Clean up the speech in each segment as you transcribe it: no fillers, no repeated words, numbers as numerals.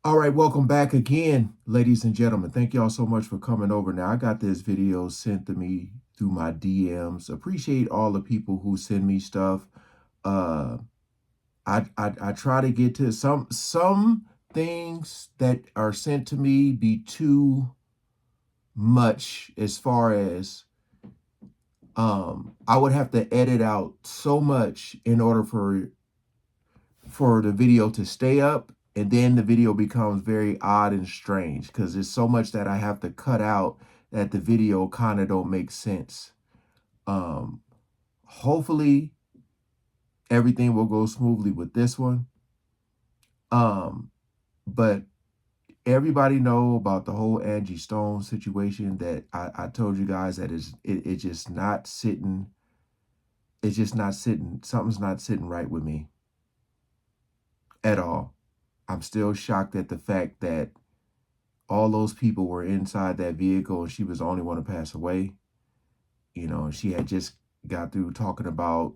All right, welcome back again, ladies and gentlemen. Thank y'all so much for coming over. Now, I got this video sent to me through my DMs. Appreciate all the people who send me stuff. Uh, I try to get to some things that are sent to me be too much as far as I would have to edit out so much in order for the video to stay up, and then the video becomes very odd and strange because there's so much that I have to cut out that the video kind of don't make sense. um Hopefully everything will go smoothly with this one. um but everybody know about the whole Angie Stone situation that I told you guys that it's just not sitting. It's just not sitting. Something's not sitting right with me at all. I'm still shocked at the fact that all those people were inside that vehicle and she was the only one to pass away. She had just got through talking about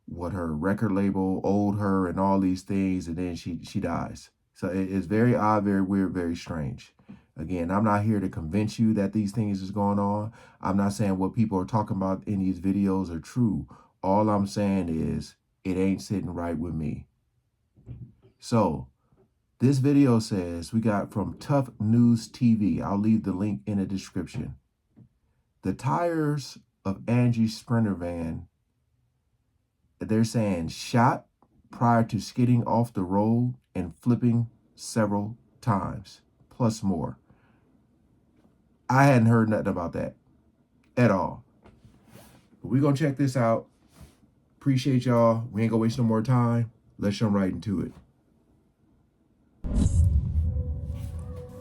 what her record label owed her and all these things, and then she dies. So it's very odd, very weird, very strange. Again, I'm not here to convince you that these things is going on. I'm not saying what people are talking about in these videos are true. All I'm saying is it ain't sitting right with me. So this video says, we got from Tough News TV. I'll leave the link in the description. The tires of Angie's Sprinter van, they're saying, shot prior to skidding off the road and flipping several times, plus more. I hadn't heard nothing about that at all. But we're going to check this out. Appreciate y'all. We ain't going to waste no more time. Let's jump right into it.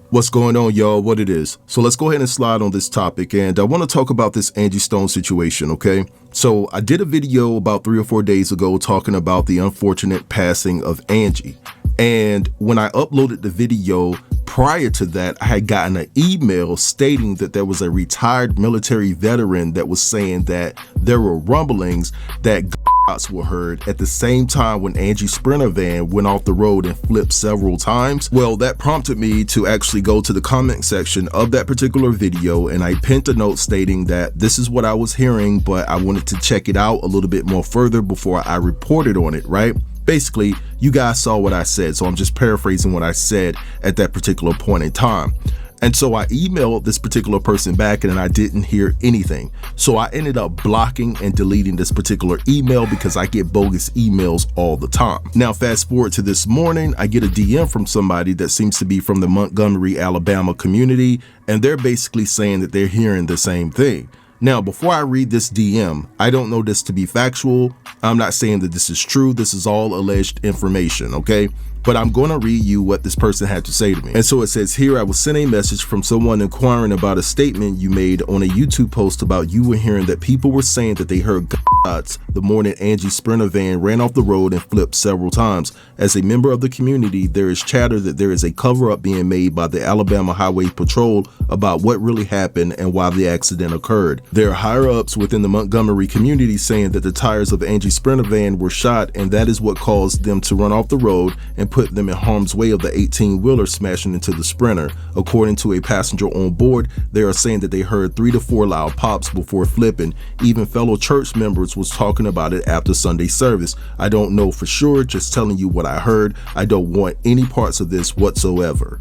What's going on, y'all? What it is. So let's go ahead and slide on this topic, and I want to talk about this Angie Stone situation, okay? So I did a video about 3 or 4 days ago talking about the unfortunate passing of Angie. And when I uploaded the video, prior to that, I had gotten an email stating that there was a retired military veteran that was saying that there were rumblings that shots were heard at the same time when Angie's Sprinter van went off the road and flipped several times. Well, that prompted me to actually go to the comment section of that particular video, and I pinned a note stating that this is what I was hearing, but I wanted to check it out a little bit more further before I reported on it, right? Basically, you guys saw what I said, so I'm just paraphrasing what I said at that particular point in time. And so I emailed this particular person back and I didn't hear anything. So I ended up blocking and deleting this particular email because I get bogus emails all the time. Now, fast forward to this morning, I get a DM from somebody that seems to be from the Montgomery, Alabama community, and they're basically saying that they're hearing the same thing. Now, before I read this DM, I don't know this to be factual. I'm not saying that this is true. This is all alleged information, okay? But I'm going to read you what this person had to say to me. And so it says here, I was sent a message from someone inquiring about a statement you made on a YouTube post about you were hearing that people were saying that they heard gunshots the morning Angie's Sprinter van ran off the road and flipped several times. As a member of the community, there is chatter that there is a cover-up being made by the Alabama Highway Patrol about what really happened and why the accident occurred. There are higher-ups within the Montgomery community saying that the tires of Angie's Sprinter van were shot, and that is what caused them to run off the road and put them in harm's way of the 18-wheeler smashing into the Sprinter. According to a passenger on board, they are saying that they heard 3 to 4 loud pops before flipping. Even fellow church members was talking about it after Sunday service. I don't know for sure, just telling you what I heard. I don't want any parts of this whatsoever.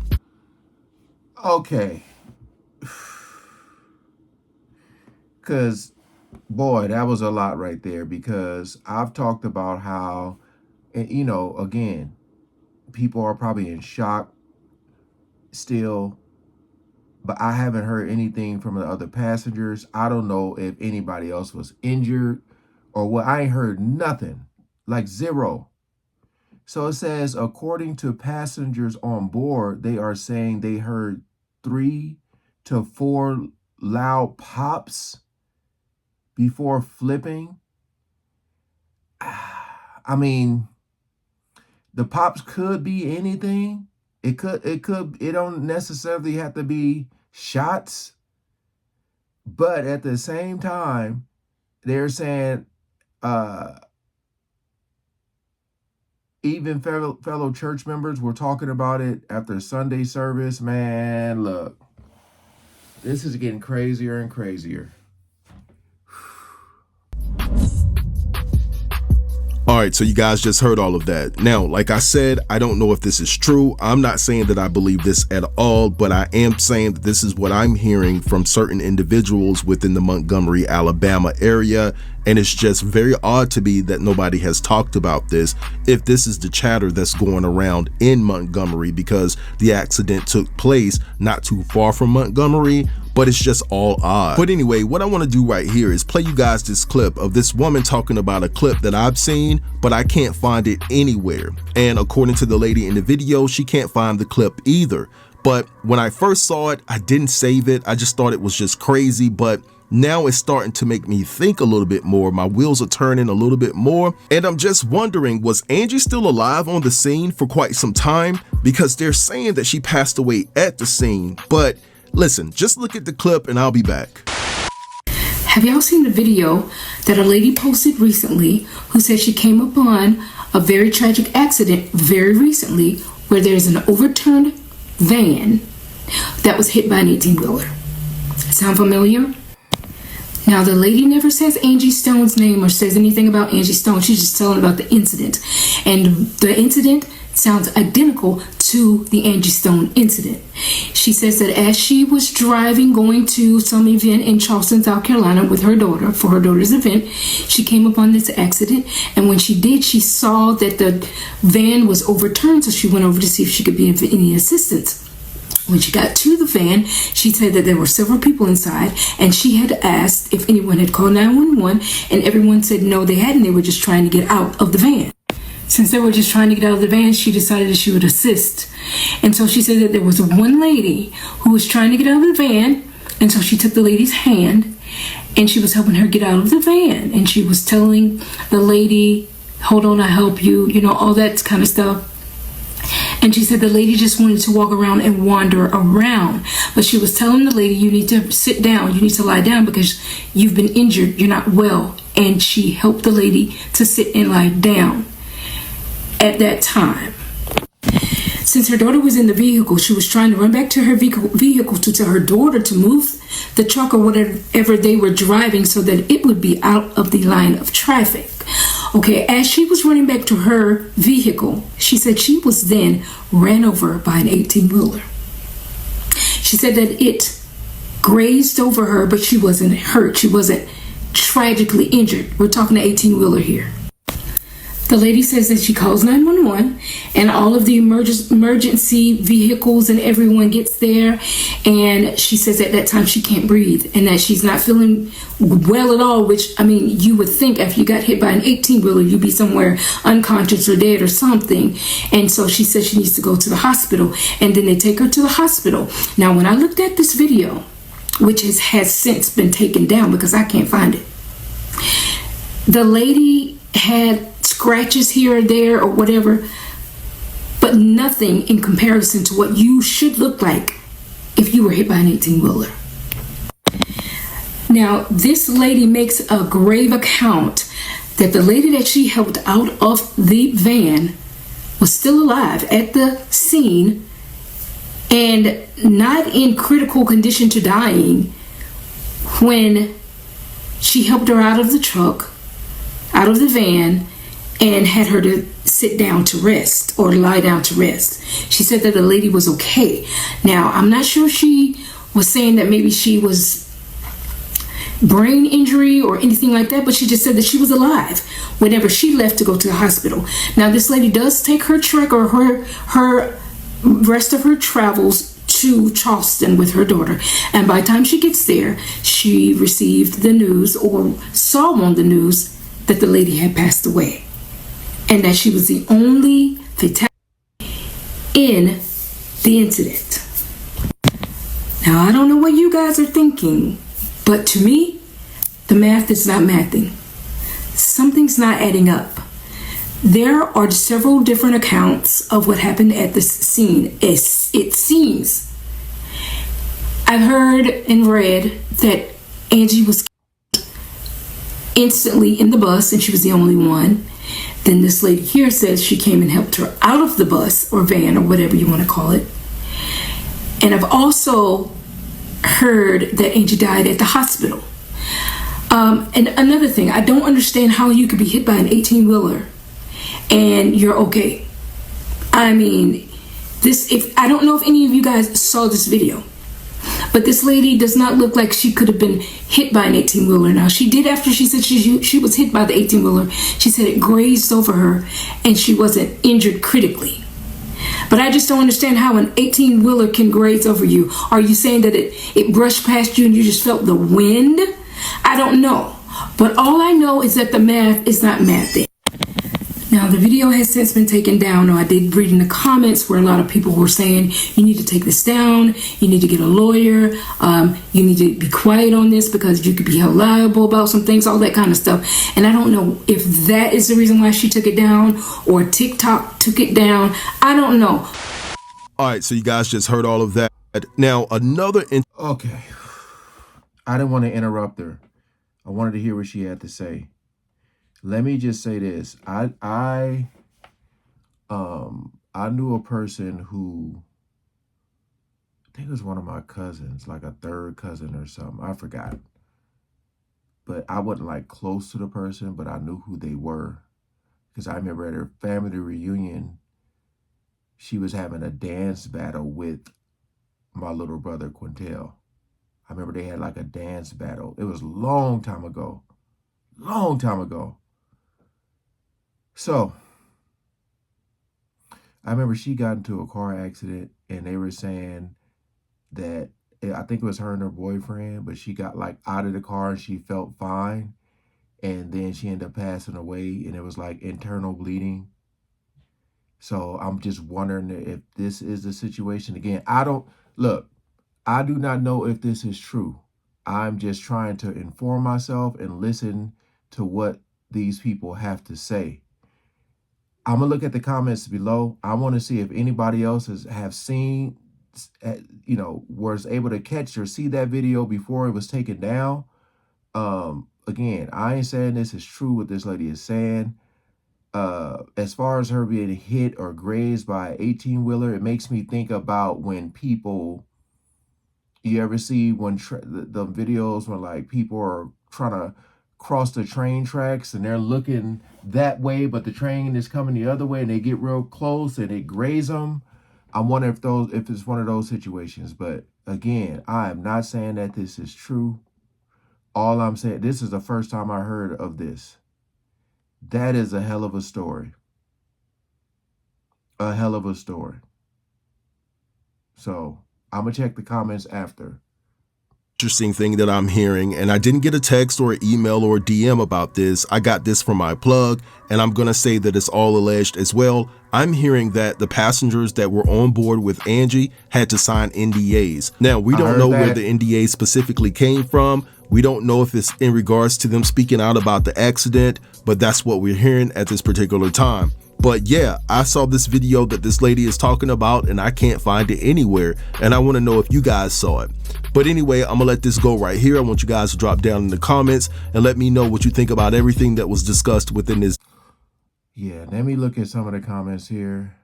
Okay. Because, boy, that was a lot right there, because I've talked about how, again, people are probably in shock still, but I haven't heard anything from the other passengers. I don't know if anybody else was injured or what. I ain't heard nothing, like zero. So it says, according to passengers on board, they are saying they heard 3 to 4 loud pops before flipping. I mean, the pops could be anything. It don't necessarily have to be shots. But at the same time, they're saying even fellow church members were talking about it after Sunday service. Man, look, this is getting crazier and crazier. All right, so you guys just heard all of that. Now, like I said, I don't know if this is true. I'm not saying that I believe this at all, but I am saying that this is what I'm hearing from certain individuals within the Montgomery, Alabama area. And it's just very odd to me that nobody has talked about this, if this is the chatter that's going around in Montgomery, because the accident took place not too far from Montgomery, but it's just all odd. But anyway, what I want to do right here is play you guys this clip of this woman talking about a clip that I've seen, but I can't find it anywhere. And according to the lady in the video, she can't find the clip either. But when I first saw it, I didn't save it. I just thought it was just crazy, but now it's starting to make me think a little bit more. My wheels are turning a little bit more. And I'm just wondering, was Angie still alive on the scene for quite some time? Because they're saying that she passed away at the scene, but listen, just look at the clip and I'll be back. Have y'all seen the video that a lady posted recently who said she came upon a very tragic accident very recently where there's an overturned van that was hit by an 18-wheeler? Sound familiar? Now, the lady never says Angie Stone's name or says anything about Angie Stone. She's just telling about the incident. And the incident sounds identical to the Angie Stone incident. She says that as she was driving, going to some event in Charleston, South Carolina with her daughter for her daughter's event, she came upon this accident. And when she did, she saw that the van was overturned. So she went over to see if she could be of any assistance. When she got to the van, she said that there were several people inside, and she had asked if anyone had called 911, and everyone said no, they hadn't. They were just trying to get out of the van. Since they were just trying to get out of the van, she decided that she would assist. And so she said that there was one lady who was trying to get out of the van, and so she took the lady's hand, and she was helping her get out of the van. And she was telling the lady, hold on, I'll help you, you know, all that kind of stuff. And she said the lady just wanted to walk around and wander around. But she was telling the lady, you need to sit down, you need to lie down because you've been injured, you're not well. And she helped the lady to sit and lie down at that time. Since her daughter was in the vehicle, she was trying to run back to her vehicle to tell her daughter to move the truck or whatever they were driving so that it would be out of the line of traffic. Okay, as she was running back to her vehicle, she said she was then ran over by an 18-wheeler. She said that it grazed over her, but she wasn't hurt. She wasn't tragically injured. We're talking an 18-wheeler here. The lady says that she calls 911 and all of the emergency vehicles and everyone gets there. And she says at that time she can't breathe and that she's not feeling well at all, which, I mean, you would think if you got hit by an 18-wheeler, you'd be somewhere unconscious or dead or something. And so she says she needs to go to the hospital. And then they take her to the hospital. Now, when I looked at this video, which has since been taken down because I can't find it, the lady had scratches here or there or whatever, but nothing in comparison to what you should look like if you were hit by an 18-wheeler. Now, this lady makes a grave account that the lady that she helped out of the van was still alive at the scene and not in critical condition to dying when she helped her out of the truck, out of the van, and had her to sit down to rest or lie down to rest. She said that the lady was okay. Now, I'm not sure she was saying that maybe she was brain injury or anything like that, but she just said that she was alive whenever she left to go to the hospital. Now, this lady does take her trek or her rest of her travels to Charleston with her daughter, and by the time she gets there, she received the news or saw on the news that the lady had passed away and that she was the only fatality in the incident. Now, I don't know what you guys are thinking, but to me, the math is not mathing. Something's not adding up. There are several different accounts of what happened at this scene. It seems, I've heard and read that Angie was instantly in the bus and she was the only one. Then this lady here says she came and helped her out of the bus or van or whatever you want to call it. And I've also heard that Angie died at the hospital. And another thing, I don't understand how you could be hit by an 18-wheeler and you're okay. I mean, I don't know if any of you guys saw this video, but this lady does not look like she could have been hit by an 18-wheeler. Now, she did, after she said she was hit by the 18-wheeler, she said it grazed over her and she wasn't injured critically. But I just don't understand how an 18-wheeler can graze over you. Are you saying that it brushed past you and you just felt the wind? I don't know. But all I know is that the math is not mathing. Now, the video has since been taken down. Now, I did read in the comments where a lot of people were saying, you need to take this down, you need to get a lawyer, you need to be quiet on this because you could be held liable about some things, all that kind of stuff. And I don't know if that is the reason why she took it down or TikTok took it down. I don't know. All right, so you guys just heard all of that. Now, Okay. I didn't want to interrupt her. I wanted to hear what she had to say. Let me just say this. I knew a person who, I think it was one of my cousins, like a third cousin or something. I forgot. But I wasn't like close to the person, but I knew who they were. Because I remember at her family reunion, she was having a dance battle with my little brother, Quintel. I remember they had like a dance battle. It was a long time ago. Long time ago. So, I remember she got into a car accident and they were saying that, I think it was her and her boyfriend, but she got like out of the car and she felt fine. And then she ended up passing away and it was like internal bleeding. So I'm just wondering if this is the situation. Again, I do not know if this is true. I'm just trying to inform myself and listen to what these people have to say. I'm going to look at the comments below. I want to see if anybody else have seen, was able to catch or see that video before it was taken down. Again, I ain't saying this is true what this lady is saying. As far as her being hit or grazed by an 18-wheeler, it makes me think about when people, you ever see when the videos when like people are trying to cross the train tracks and they're looking that way, but the train is coming the other way and they get real close and it grazes them. I wonder if it's one of those situations. But again, I am not saying that this is true. All I'm saying, this is the first time I heard of this. That is a hell of a story. A hell of a story. So I'm going to check the comments after. Interesting thing that I'm hearing, and I didn't get a text or email or DM about this. I got this from my plug, and I'm going to say that it's all alleged as well. I'm hearing that the passengers that were on board with Angie had to sign NDAs. Now, we don't know where the NDA specifically came from. We don't know if it's in regards to them speaking out about the accident, but that's what we're hearing at this particular time. But yeah, I saw this video that this lady is talking about and I can't find it anywhere. And I want to know if you guys saw it. But anyway, I'm gonna let this go right here. I want you guys to drop down in the comments and let me know what you think about everything that was discussed within this. Yeah, let me look at some of the comments here.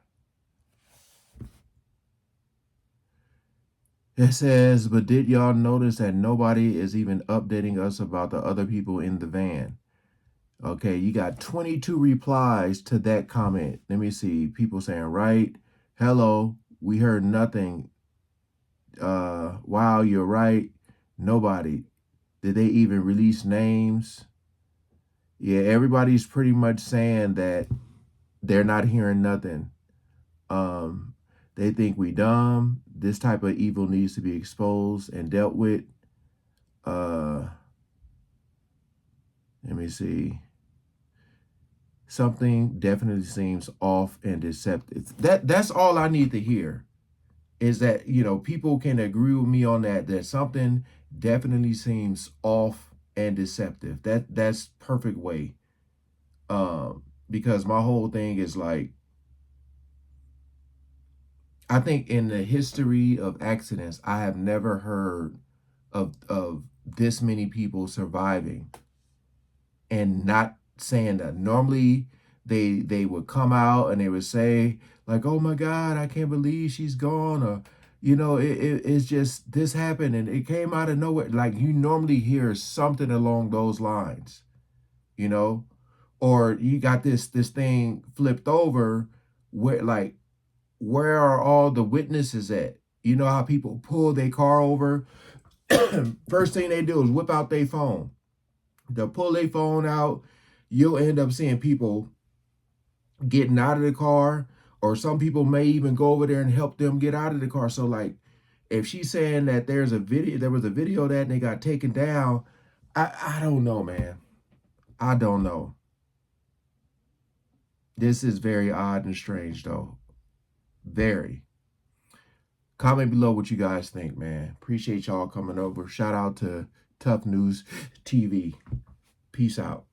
It says, but did y'all notice that nobody is even updating us about the other people in the van? Okay, you got 22 replies to that comment. Let me see. People saying, right. Hello, we heard nothing. Wow, you're right. Nobody. Did they even release names? Yeah, everybody's pretty much saying that they're not hearing nothing. They think we dumb. This type of evil needs to be exposed and dealt with. Let me see. Something definitely seems off and deceptive. That's all I need to hear, is that, people can agree with me on that something definitely seems off and deceptive. That's perfect way. Because my whole thing is like, I think in the history of accidents, I have never heard of this many people surviving and not saying that. Normally, they would come out and they would say like, oh my God, I can't believe she's gone, or it's just this happened and it came out of nowhere. Like you normally hear something along those lines, you know, or you got this thing flipped over where like, where are all the witnesses at? You know how people pull their car over? First thing they do is whip out their phone. They'll pull their phone out. You'll end up seeing people getting out of the car, or some people may even go over there and help them get out of the car. So like, if she's saying that there was a video that and they got taken down, I don't know, man. I don't know. This is very odd and strange, though. Very. Comment below what you guys think, man. Appreciate y'all coming over. Shout out to Tough News TV. Peace out.